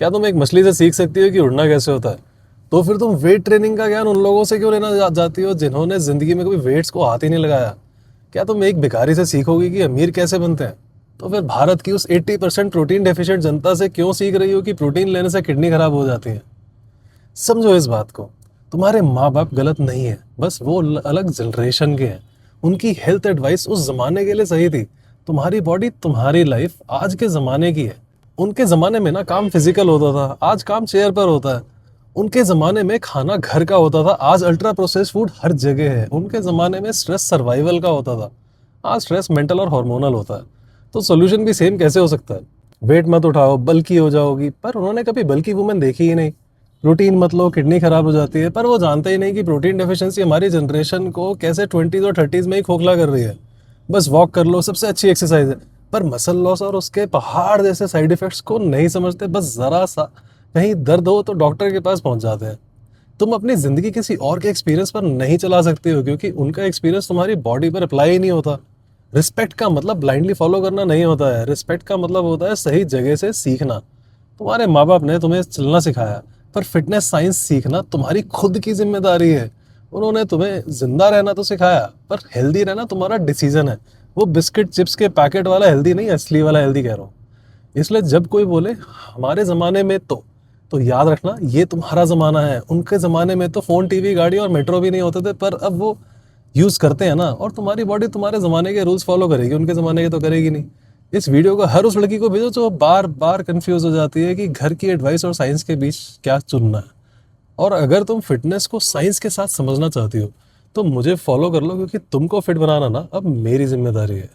क्या तुम एक मछली से सीख सकती हो कि उड़ना कैसे होता है? तो फिर तुम वेट ट्रेनिंग का ज्ञान उन लोगों से क्यों लेना जाती हो जिन्होंने जिंदगी में कभी वेट्स को हाथ ही नहीं लगाया? क्या तुम एक भिखारी से सीखोगी कि अमीर कैसे बनते हैं? तो फिर भारत की उस 80% प्रोटीन डेफिशिएंट जनता से क्यों सीख रही हो कि प्रोटीन लेने से किडनी खराब हो जाती है? समझो इस बात को। तुम्हारे माँ बाप गलत नहीं है, बस वो अलग जनरेशन के हैं। उनकी हेल्थ एडवाइस उस जमाने के लिए सही थी। तुम्हारी बॉडी, तुम्हारी लाइफ आज के जमाने की है। उनके जमाने में ना काम फिजिकल होता था, आज काम चेयर पर होता है। उनके जमाने में खाना घर का होता था, आज अल्ट्रा प्रोसेस्ड फूड हर जगह है। उनके जमाने में स्ट्रेस सर्वाइवल का होता था, आज स्ट्रेस मेंटल और हार्मोनल होता है। तो सोल्यूशन भी सेम कैसे हो सकता है? वेट मत उठाओ, बल्कि हो जाओगी। पर उन्होंने कभी बल्कि वुमेन देखी ही नहीं। प्रोटीन मत लो, किडनी खराब हो जाती है। पर वो जानते ही नहीं कि प्रोटीन डेफिशिएंसी हमारी जनरेशन को कैसे 20s और 30s में ही खोखला कर रही है। बस वॉक कर लो, सबसे अच्छी एक्सरसाइज है। पर मसल लॉस और उसके पहाड़ जैसे साइड इफेक्ट्स को नहीं समझते। बस जरा सा कहीं दर्द हो तो डॉक्टर के पास पहुंच जाते हैं। तुम अपनी जिंदगी किसी और के एक्सपीरियंस पर नहीं चला सकते हो, क्योंकि उनका एक्सपीरियंस तुम्हारी बॉडी पर अप्लाई ही नहीं होता। रिस्पेक्ट का मतलब ब्लाइंडली फॉलो करना नहीं होता है। रिस्पेक्ट का मतलब होता है सही जगह से सीखना। तुम्हारे माँ बाप ने तुम्हें चलना सिखाया, पर फिटनेस साइंस सीखना तुम्हारी खुद की जिम्मेदारी है। उन्होंने तुम्हें जिंदा रहना तो सिखाया, पर हेल्दी रहना तुम्हारा डिसीजन है। वो बिस्किट चिप्स के पैकेट वाला हेल्दी नहीं, असली वाला हेल्दी कह रहा हूँ। इसलिए जब कोई बोले हमारे ज़माने में तो याद रखना ये तुम्हारा ज़माना है। उनके ज़माने में तो फ़ोन, टीवी, गाड़ी और मेट्रो भी नहीं होते थे, पर अब वो यूज़ करते हैं ना। और तुम्हारी बॉडी तुम्हारे ज़माने के रूल्स फॉलो करेगी, उनके ज़माने के तो करेगी नहीं। इस वीडियो को हर उस लड़की को भेजो जो बार बार कंफ्यूज हो जाती है कि घर की एडवाइस और साइंस के बीच क्या चुनना है। और अगर तुम फिटनेस को साइंस के साथ समझना चाहती हो तो मुझे फॉलो कर लो, क्योंकि तुमको फिट बनाना ना अब मेरी जिम्मेदारी है।